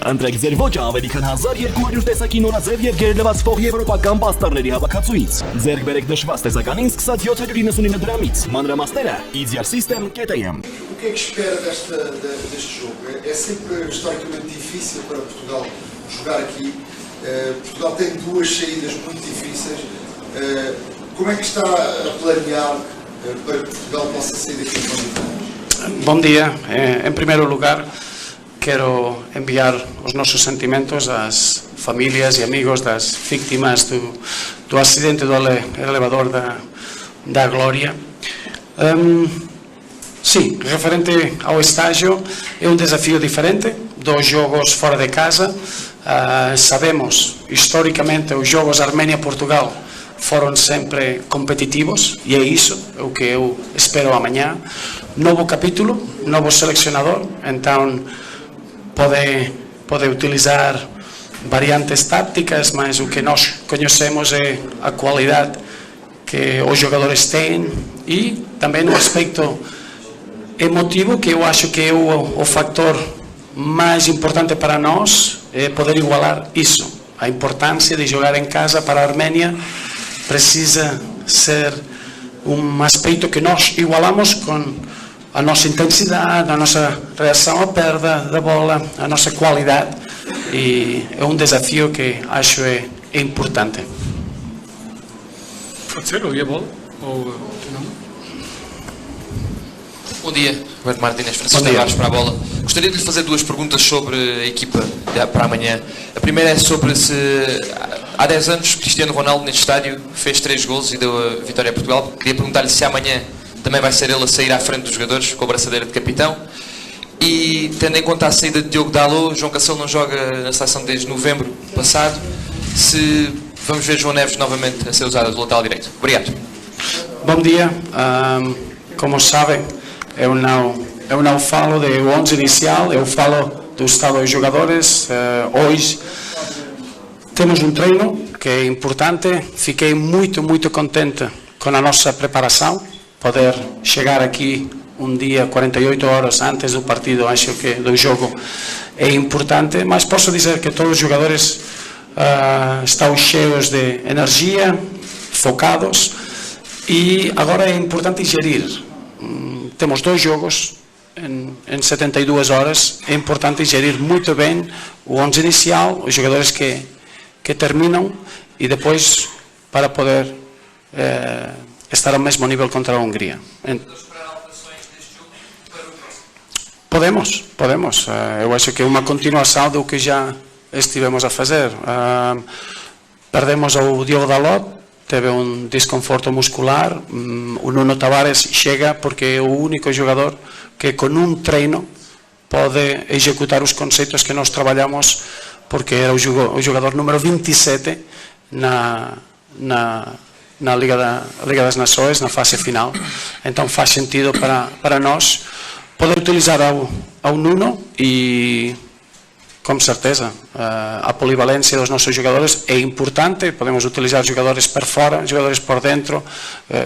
Ընտրեք ձեր ոճը ավելի քան 1200 տեսակի նորաձև եւ գերլվացվող եվրոպական պաստառների հավաքածուից։ Ձեռք բերեք նշված տեսականին սկսած 799 դրամից։ Մանրամասները easier-system.am. O que é que espera deste jogo? É sempre historicamente difícil para Portugal jogar aqui. Portugal tem duas saídas muito difíceis. Como é que está a planear para que Portugal possa sair daqui com vitórias? Bom dia. Em primeiro lugar, quero enviar os nossos sentimentos às famílias e amigos das vítimas do acidente do elevador da Glória. Sim, referente ao estágio, é um desafio diferente dos jogos fora de casa. Sabemos, historicamente, os jogos Armênia-Portugal foram sempre competitivos e é isso o que eu espero amanhã. Novo capítulo, novo selecionador, então pode utilizar variantes táticas, mas o que nós conhecemos é a qualidade que os jogadores têm e também no aspecto emotivo, que eu acho que é o fator mais importante para nós, é poder igualar isso. A importância de jogar em casa para a Arménia precisa ser um aspecto que nós igualamos com a nossa intensidade, a nossa reação à perda da bola, a nossa qualidade, e é um desafio que acho é importante. Pode ser, ou ia a bola? Ou não? Bom dia, Roberto Mартинес, Francisco Tavares para a bola. Gostaria de lhe fazer duas perguntas sobre a equipa para amanhã. A primeira é sobre se há 10 anos Cristiano Ronaldo neste estádio fez 3 golos e deu a vitória a Portugal. Queria perguntar-lhe se amanhã também vai ser ele a sair à frente dos jogadores com a braçadeira de capitão. E tendo em conta a saída de Diogo Dalot, João Cancelo não joga na seleção desde novembro passado, se vamos ver João Neves novamente a ser usado do lateral direito. Obrigado. Bom dia. Como sabem, eu não falo de 11 inicial, eu falo do estado dos jogadores. Hoje temos um treino que é importante. Fiquei muito contente com a nossa preparação. Poder chegar aqui um dia 48 horas antes do partido, acho que do jogo é importante, mas posso dizer que todos os jogadores estão cheios de energia, focados, e agora é importante gerir. Temos 2 jogos em 72 horas, é importante gerir muito bem o 11 inicial, os jogadores que terminam, e depois para poder estar ao mesmo nível contra a Hungria. Podemos. Eu acho que é uma continuação do que já estivemos a fazer. Perdemos o Diogo Dalot, teve um desconforto muscular. O Nuno Tavares chega porque é o único jogador que com um treino pode executar os conceitos que nós trabalhamos, porque era o jogador número 27 na Liga das Nações, na fase final. Então faz sentido para nós poder utilizar ao Nuno, e com certeza a polivalência dos nossos jogadores é importante. Podemos utilizar jogadores por fora, jogadores por dentro.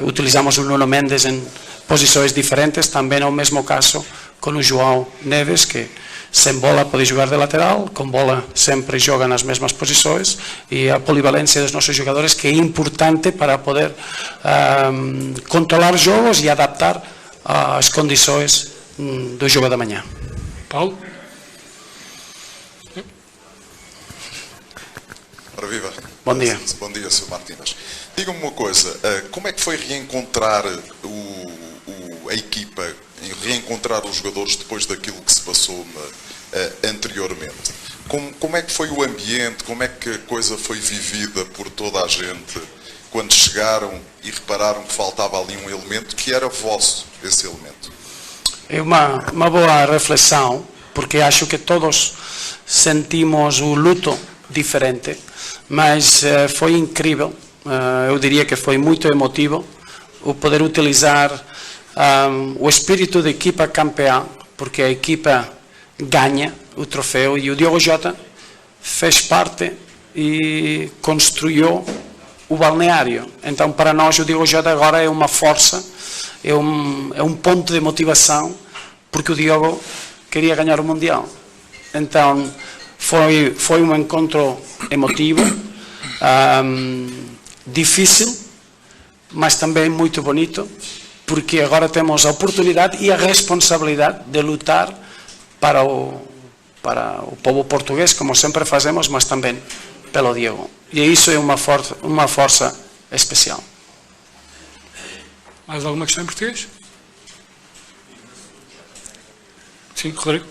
Utilizamos o Nuno Mendes em posições diferentes, também é o mesmo caso com o João Neves, que sem bola pode jogar de lateral, com bola sempre joga nas mesmas posições, e a polivalência dos nossos jogadores, que é importante para poder controlar jogos e adaptar às condições do jogo da manhã. Paulo? Ora viva. Bom dia. Bom dia, Sr. Mартинес. Diga-me uma coisa, como é que foi reencontrar a equipa, reencontrar os jogadores depois daquilo que se passou anteriormente? Como é que foi o ambiente, como é que a coisa foi vivida por toda a gente quando chegaram e repararam que faltava ali um elemento que era vosso, esse elemento? É uma boa reflexão, porque acho que todos sentimos o luto diferente, mas foi incrível. Eu diria que foi muito emotivo o poder utilizar o espírito de equipa campeã, porque a equipa ganha o troféu, e o Diogo Jota fez parte e construiu o balneário. Então, para nós, o Diogo Jota agora é uma força, é um ponto de motivação, porque o Diogo queria ganhar o Mundial. Então, Foi un encontro emotivo, difícil, mas também muito bonito, porque agora temos a oportunidade e a responsabilidade de lutar para o povo português, como sempre fazemos, mas também pelo Diego. E isso é uma força especial. Mais alguma questão em português? Sim, Rodrigo.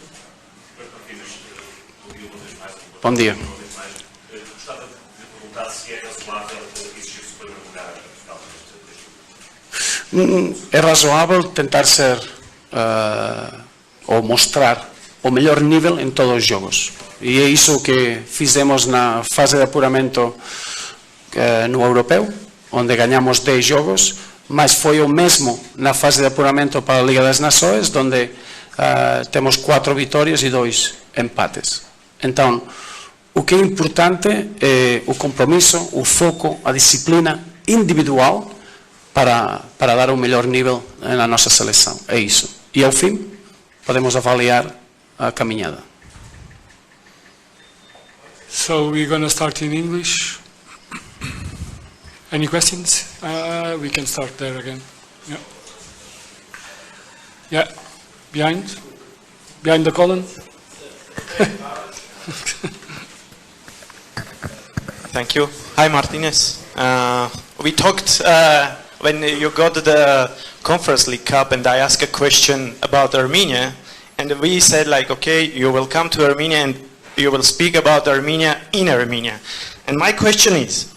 Bom dia. Gostava de perguntar se é razoável exigir o primeiro lugar. É razoável tentar ser ou mostrar o melhor nível em todos os jogos. E é isso que fizemos na fase de apuramento no europeu, onde ganhamos 10 jogos, mas foi o mesmo na fase de apuramento para a Liga das Nações, onde temos 4 vitórias e 2 empates. Então, o que é importante é o compromisso, o foco, a disciplina individual para dar o melhor nível na nossa seleção. É isso. E ao fim, podemos avaliar a caminhada. So we're going to start in English. Any questions? We can start there again. Yeah. Yeah. Behind the column. Thank you. Hi, Martinez. We talked when you got the Conference League Cup, and I asked a question about Armenia, and we said like, okay, you will come to Armenia and you will speak about Armenia in Armenia. And my question is,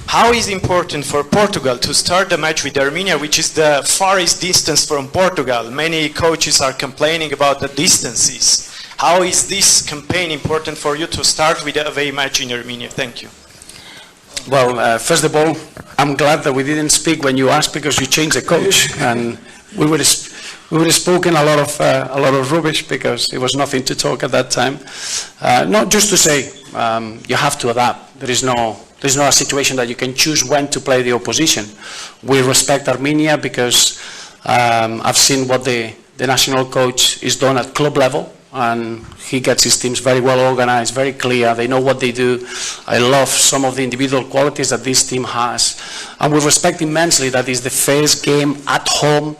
how is it important for Portugal to start the match with Armenia, which is the farthest distance from Portugal? Many coaches are complaining about the distances. How is this campaign important for you to start with a away match in Armenia? Thank you. Well, first of all, I'm glad that we didn't speak when you asked, because you changed the coach, and we would have spoken a lot of rubbish, because there was nothing to talk at that time. Not just to say you have to adapt. There's not a situation that you can choose when to play the opposition. We respect Armenia because I've seen what the national coach is done at club level, and he gets his teams very well organized, very clear. They know what they do. I love some of the individual qualities that this team has, and we respect immensely that it's the first game at home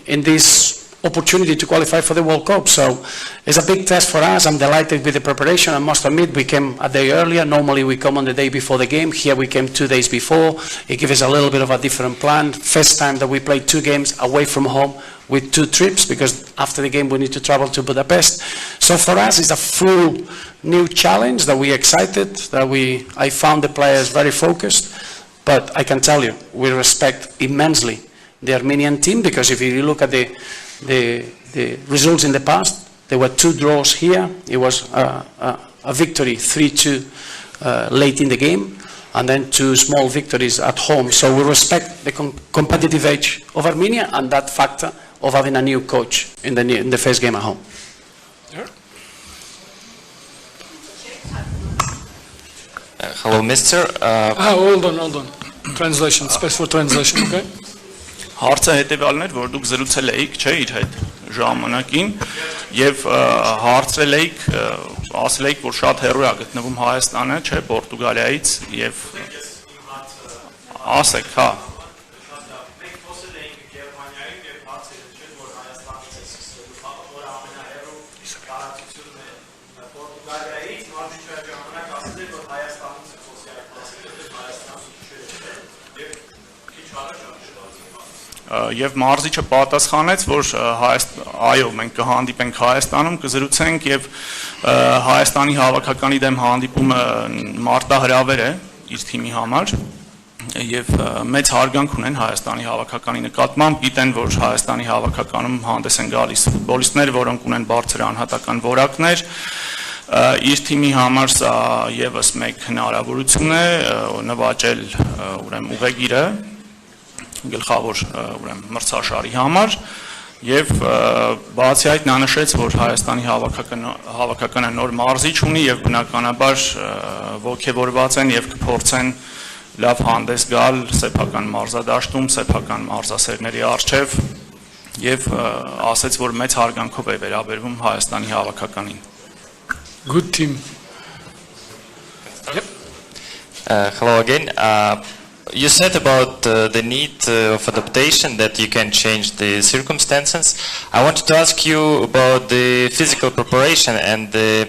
in this opportunity to qualify for the World Cup. So it's a big test for us. I'm delighted with the preparation. I must admit, we came a day earlier. Normally we come on the day before the game. Here we came 2 days before. It gives us a little bit of a different plan. First time that we played 2 games away from home with 2 trips, because after the game we need to travel to Budapest. So for us it's a full new challenge that we're excited, I found the players very focused, but I can tell you, we respect immensely the Armenian team, because if you look at the results in the past, there were 2 draws here. It was a victory 3-2 late in the game, and then 2 small victories at home. So we respect the competitive edge of Armenia and that factor of having a new coach in the first game at home. Hello, Mr. Hold on. Translation, space for translation, okay? Հարցը հետևյալն էր, որ դուք զրուցել էիք, չէ, իր հետ ժամանակին, եւ հարցրել էիք, ասել էիք, որ շատ հեռու է գտնվում Հայաստանը, չէ, Պորտուգալիայից, եւ ասեք, հա։ Եվ մարզիչը պատասխանեց, որ այո, մենք կհանդիպենք Հայաստանում, կզրուցենք, եւ Հայաստանի հավաքականի դեմ հանդիպումը մարտահրավեր է իր թիմի համար, եւ մեծ հարգանք ունեն Հայաստանի հավաքականի նկատմամբ, գիտեն, որ Հայաստանի հավաքականում հանդես են գալիս ֆուտբոլիստներ, որոնք ունեն բարձր անհատական որակներ, իր թիմի համար սա եւս մեկ հնարավորություն է նվաճել ուրեմն ուղեգիրը գլխավոր ուրեմն մրցաշարի համար, եւ բացի այդ նա նշեց, որ Հայաստանի հավաքականը նոր մարզիչ ունի եւ բնականաբար ողջավորված են եւ կփորձեն լավ հանդես գալ սեփական մարզադաշտում, սեփական մարզասերների առջեւ եւ ասեց, որ մեծ հարգանքով է վերաբերվում Հայաստանի հավաքականին. Good team. Yep. Hello again. You said about the need of adaptation, that you can change the circumstances. I wanted to ask you about the physical preparation and the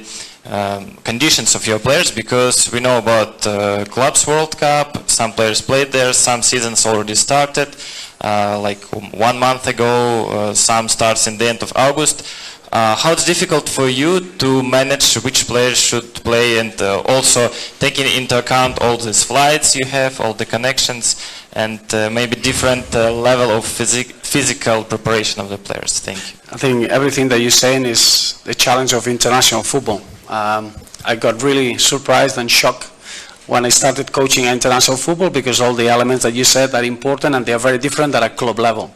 conditions of your players, because we know about Clubs World Cup, some players played there, some seasons already started, like 1 month ago, some starts in the end of August. How it's difficult for you to manage which players should play, and also taking into account all these flights you have, all the connections, and maybe different level of physical preparation of the players. Thank you. I think everything that you're saying is the challenge of international football. I got really surprised and shocked when I started coaching international football, because all the elements that you said are important and they are very different at a club level.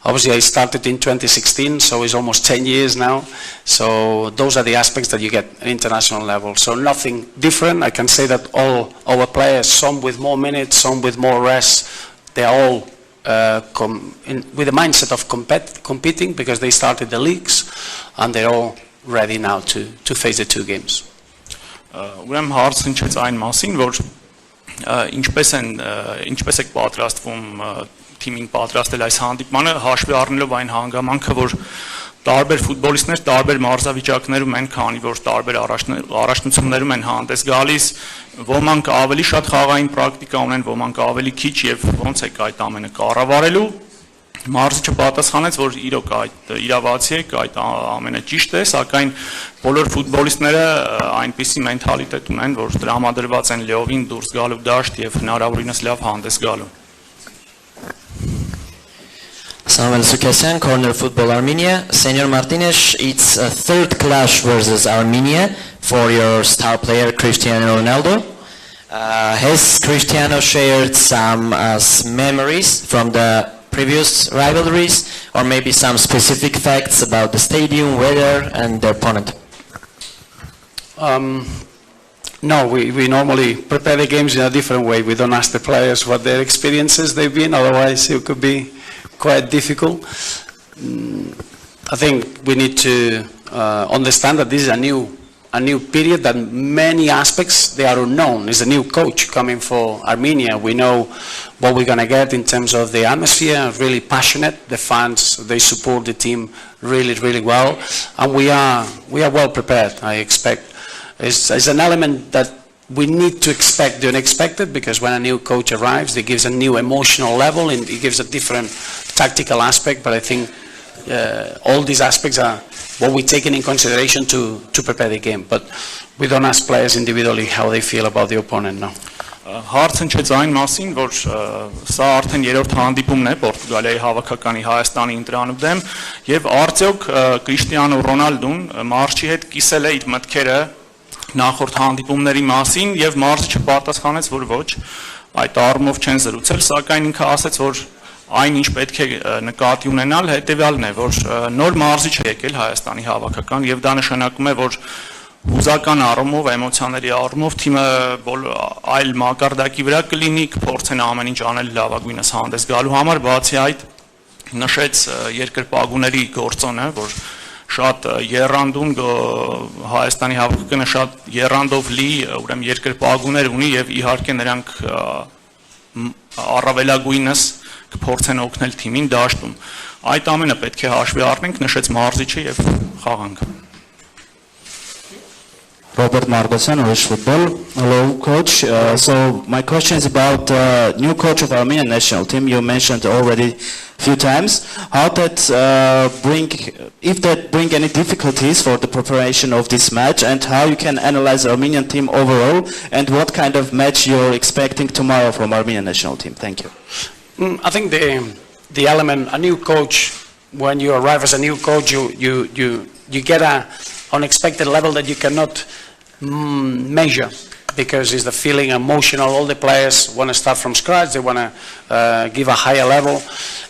Obviously I started in 2016, so it's almost 10 years now. So those are the aspects that you get at international level. So nothing different. I can say that all our players, some with more minutes, some with more rest, they are all with the mindset of competing, because they started the leagues and they're all ready now to face the two games. Ուրեմն հարցը հնչեց այն մասին, որ ինչպես եք պատրաստվում թիմին պատրաստել այս հանդիպմանը, հաշվի առնելով այն հանգամանքը, որ տարբեր ֆուտբոլիստներ տարբեր մարզավիճակներում են, քանի որ տարբեր առաջնություններում են հանդես գալիս, ոմանք ավելի շատ խաղային պրակտիկա ունեն, ոմանք ավելի քիչ, եւ ոնց եք այդ ամենը կառավարելու։ Մարզիչը պատասխանեց, որ իրոք այդ իրավացի է, այդ ամենը ճիշտ է, սակայն բոլոր ֆուտբոլիստները այնպիսի մենթալիտետ ունեն, որ տրամադրված են լիովին դուրս գալու դաշտ եւ հնարավորինս լավ հանդես գալու։ Samuel Sukasyan, Corner Football Armenia. Senor Martinez, it's a third clash versus Armenia for your star player Cristiano Ronaldo. Has Cristiano shared some memories from the previous rivalries, or maybe some specific facts about the stadium, weather, and the opponent? No, we normally prepare the games in a different way. We don't ask the players what their experiences they've been, otherwise it could be quite difficult. I think we need to understand that this is a new period, that many aspects, they are unknown. There's a new coach coming for Armenia. We know what we're going to get in terms of the atmosphere, really passionate. The fans, they support the team really, really well. And we are well prepared, I expect. It's an element that we need to expect the unexpected, because when a new coach arrives, it gives a new emotional level and it gives a different tactical aspect. But I think all these aspects are what we're taking in consideration to prepare the game. But we don't ask players individually how they feel about the opponent, no. Հարցը հնչեց այն մասին, որ սա արդեն երրորդ հանդիպումն է Պորտուգալիայի հավաքականի Հայաստանի ընտրանու դեմ, եւ արդյոք Կրիշտիանո Ռոնալդուն մարզչի հետ կիսել է իր մտքերը նախորդ հանդիպումների մասին, եւ մարզիչը պատասխանեց, որ ոչ, այդ առումով չեն զրուցել, սակայն ինքը ասաց, որ այն ինչ պետք է նկատի ունենալ հետեւյալն է, որ նոր մարզիչ է եկել Հայաստանի հավաքական, եւ դա նշանակում է, որ հուզական առումով, էմոցիաների առումով թիմը այլ մակարդակի վրա կլինի, կփորձեն ամեն ինչ անել լավագույնս հանդես գալու համար, բացի այդ նշեց երկրպագուների գործոնը, որ շատ եռանդուն Հայաստանի հավաքականը շատ եռանդով լի, ուրեմն երկրպագուներ ունի, եւ իհարկե նրանք առավելագույնս կփորձեն օգնել թիմին դաշտում։ Այդ ամենը պետք է հաշվի առնենք, նշեց մարզիչը եւ խաղանքը։ Roberto Mартинес, Irish football. Hello, coach. So my question is about new coach of Armenian national team. You mentioned already a few times. How that if that bring any difficulties for the preparation of this match, and how you can analyze the Armenian team overall, and what kind of match you're expecting tomorrow from Armenian national team? Thank you. I think the element, a new coach, when you arrive as a new coach, you get a unexpected level that you cannot measure, because it's the feeling, emotional. All the players want to start from scratch. They want to give a higher level.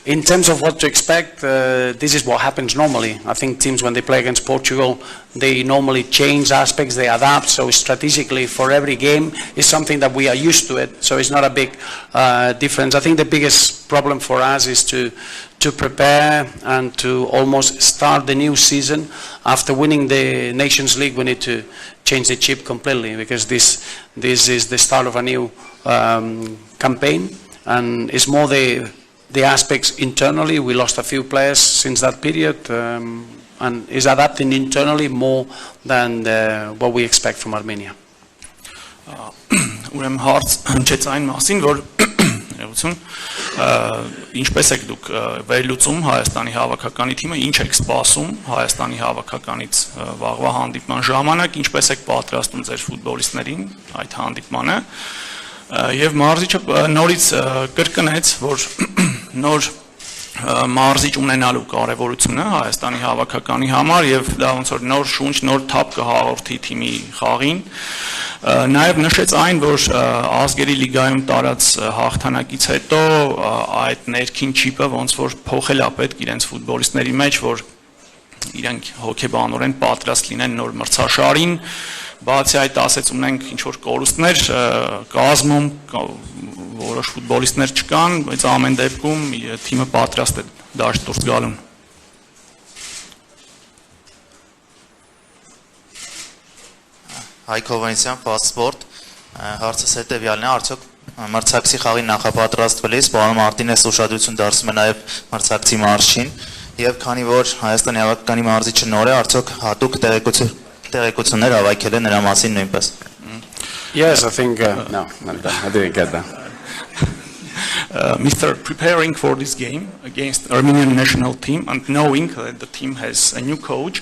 In terms of what to expect, this is what happens normally. I think teams, when they play against Portugal, they normally change aspects, they adapt. So strategically for every game is something that we are used to it. So it's not a big difference. I think the biggest problem for us is to to prepare and to almost start the new season. After winning the Nations League, we need to change the chip completely, because this is the start of a new campaign, and it's more the aspects internally. We lost a few players since that period, and is adapting internally more than what we expect from Armenia. Ուրեմն հարց հնչեց այն մասին, որ ինչպես եք դուք վերլուծում Հայաստանի հավաքականի թիմը, ինչ եք սպասում Հայաստանի հավաքականից վաղվա հանդիպման ժամանակ, ինչպես եք պատրաստում ձեր ֆուտբոլիստներին այդ հանդիպմանը, եւ մարզիչը նորից կրկնեց, որ նոր մարզիչ ունենալու կարևորությունը Հայաստանի հավաքականի համար եւ դա ոնց որ նոր շունչ, նոր թափ կհաղորդի թիմի խաղին։ Նաև նշեց այն, որ ազգերի լիգայում տարած հաղթանակից հետո այդ ներքին չիպը ոնց որ փոխել է պետք իրենց ֆուտբոլիստների մեջ, որ իրենք հոգեբանորեն պատրաստ լինեն նոր մրցաշարին, բացի այդ ասեց ունենք ինչ որ կորուստներ կազմում, որոշ ֆուտբոլիստներ չկան, բայց ամեն դեպքում թիմը պատրաստ է դաշտ դուրս գալուն։ Հայկ Հովանեսյան, Fast Sport, հարցս հետևյալն է, արդյոք մրցակցի խաղի նախապատրաստվելիս պարոն Մարտինես ուշադրություն դարձնում է նաև մրցակցի մարզչին, եւ քանի որ Հայաստանի հավաքականի մարզիչը նոր է, արդյոք հատուկ տեղեկություններ հավաքել է նրա մասին նույնպես։ Yes, I think no, I didn't get that. Mr. Preparing for this game against Armenian national team and knowing that the team has a new coach,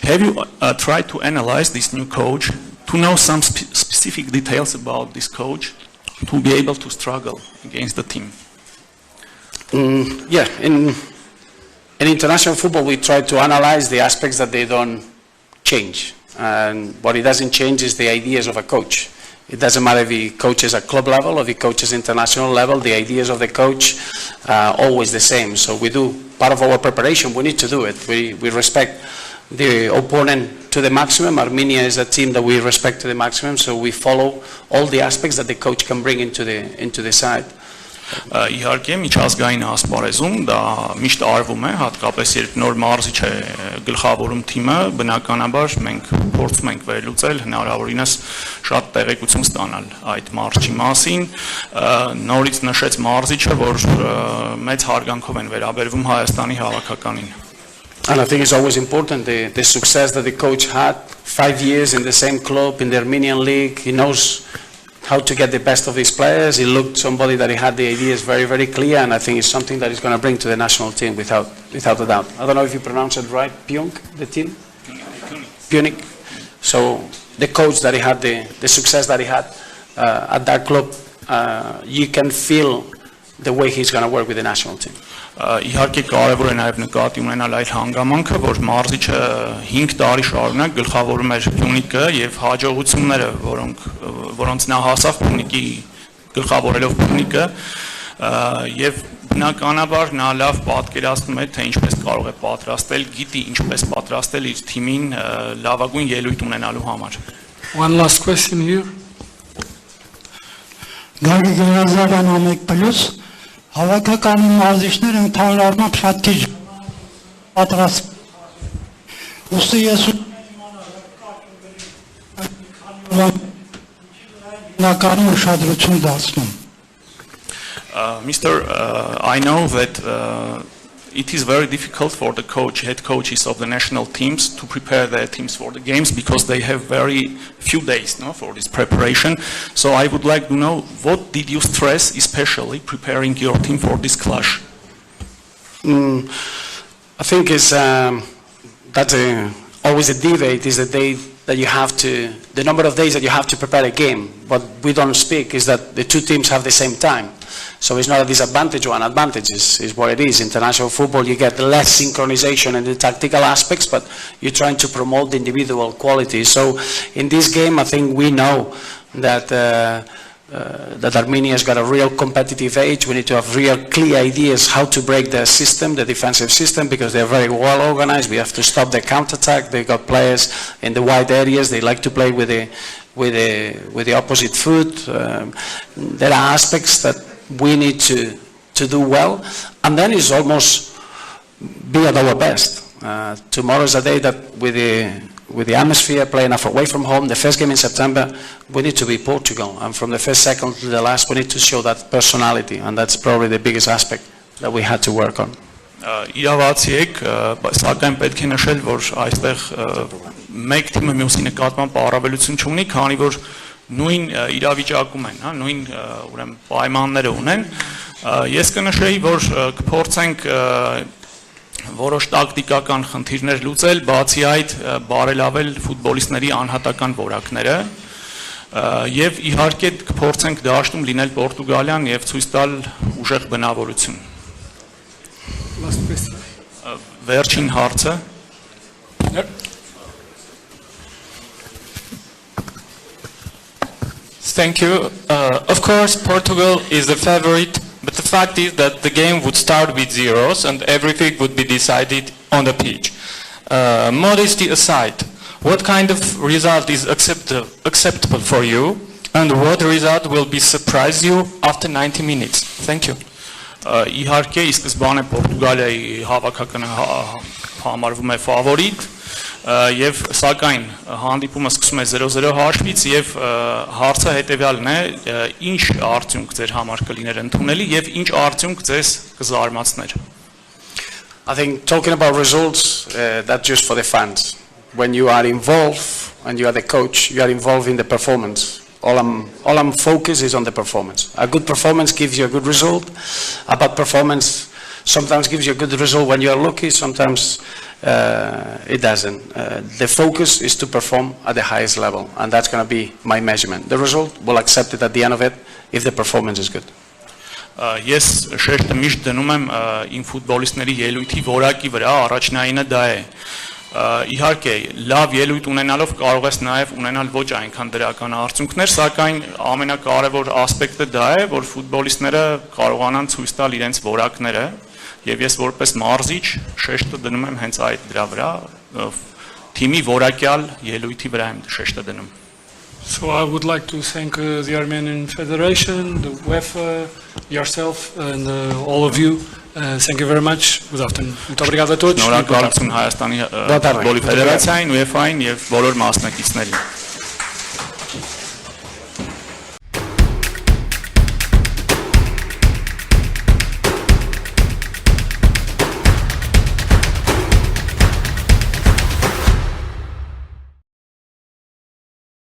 have you tried to analyze this new coach, to know some specific details about this coach, to be able to struggle against the team? Yeah, in international football we try to analyze the aspects that they don't change, and what it doesn't change is the ideas of a coach. It doesn't matter if he coaches at club level or if he coaches international level, the ideas of the coach are always the same. So we do part of our preparation, we need to do it. We respect the opponent to the maximum. Armenia is a team that we respect to the maximum, so we follow all the aspects that the coach can bring into the side. Իհարկե միջազգային ասպարեզում դա միշտ արվում է, հատկապես երբ նոր մարզիչ է գլխավորում թիմը, բնականաբար մենք փորձում ենք վերլուծել հնարավորինս շատ տեղեկություն ստանալ այդ մարզչի մասին, նորից նշեց մարզիչը, որ մեծ հարգանքով են վերաբերվում Հայաստանի հավաքականին։ And I think it's always important the success that the coach had, 5 years in the same club in the Armenian league. He knows how to get the best of these players. He looked somebody that he had the ideas very, very clear, and I think it's something that he's going to bring to the national team without a doubt. I don't know if you pronounce it right, Pjunk, the team? Punic. So the coach that he had, the success that he had at that club, you can feel the way he's going to work with the national team. Իհարկե կարևոր է նաև նկատի ունենալ այդ հանգամանքը, որ մարզիչը 5 տարի շարունակ գլխավորում էր Փյունիկը եւ հաջողությունները, որոնց նա հասավ Փյունիկի գլխավորելով Փյունիկը, եւ բնականաբար նա լավ պատկերացնում է, թե ինչպես կարող է պատրաստել, գիտի ինչպես պատրաստել իր թիմին լավագույն ելույթ ունենալու համար։ One last question here. Գարի գերազարան ամեկ պլյուս Հավաքականի մարզիչները ընդհանուր առմամբ շատ քիչ պատրաստ ուստի ես նկարում ուշադրություն դարձնում Mr. I know that it is very difficult for the head coaches of the national teams to prepare their teams for the games because they have very few days for this preparation. So I would like to know, what did you stress especially preparing your team for this clash? I think it's that's always a debate, is the day that you have to, the number of days that you have to prepare a game. What we don't speak is that the two teams have the same time. So it's not a disadvantage or an advantage, is what it is. International football, you get less synchronization in the tactical aspects, but you're trying to promote the individual qualities. So in this game, I think we know that that Armenia's got a real competitive edge. We need to have real clear ideas how to break their system, the defensive system, because they're very well organized. We have to stop the counterattack. They've got players in the wide areas. They like to play with the opposite foot. There are aspects that we need to do well, and then it's almost be at our best. Tomorrow is a day that with the atmosphere playing away from home, the first game in September, we need to be Portugal. And from the first second to the last, we need to show that personality. And that's probably the biggest aspect that we had to work on. Իրավացի եք, սակայն պետք է նշել, որ այստեղ մեկ թիմը մյուսի նկատմամբ առավելություն չունի, քանի որ նույն իրավիճակում են, հա, նույն ուրեմն պայմանները ունեն։ Ես կնշեի, որ կփորձենք որոշ տակտիկական խնդիրներ լուծել, բացի այդ բարելավել ֆուտբոլիստների անհատական որակները եւ իհարկե կփորձենք դաշտում լինել Պորտուգալյան եւ ցույց տալ ուժեղ բնավորություն։ Վերջին հարցը։ Thank you. Of course, Portugal is the favorite, but the fact is that the game would start with zeros and everything would be decided on the pitch. Modesty aside, what kind of result is acceptable for you, and what result will be surprise you after 90 minutes? Thank you. Իհարկե, ի սկզբանե Պորտուգալիայի հավաքականը համարվում է ֆավորիտ, եւ սակայն հանդիպումը սկսում է 0-0 հաշվից եւ հարցը հետեւյալն է, ինչ արդյունք ձեր համար կլիներ ընդունելի եւ ինչ արդյունք ձեզ կզարմացներ։ I think talking about results, that's just for the fans. When you are involved and you are the coach, you are involved in the performance. All I'm focused is on the performance. A good performance gives you a good result. A bad performance sometimes gives you a good result when you are lucky, sometimes it doesn't. The focus is to perform at the highest level, and that's going to be my measurement. The result, we'll accept it at the end of it if the performance is good. Ես շեշտը միշտ դնում եմ իմ ֆուտբոլիստների ելույթի որակի վրա, առաջնայինը դա է։ Իհարկե, լավ ելույթ ունենալով կարող ես նաև ունենալ ոչ այնքան դրական արդյունքներ, սակայն ամենակարևոր ասպեկտը դա է, որ ֆուտբոլիստները կարողանան ցույց տալ իրենց որակները, եւ ես որպես մարզիչ շեշտը դնում եմ հենց այդ դրա վրա, թիմի որակյալ ելույթի վրա եմ շեշտը դնում։ So I would like to thank the Armenian Federation, the UEFA, yourself, and all of you. Thank you very much. Good afternoon. Շնորհակալություն Հայաստանի ֆուտբոլի ֆեդերացիային, UEFA-ին եւ բոլոր մասնակիցներին։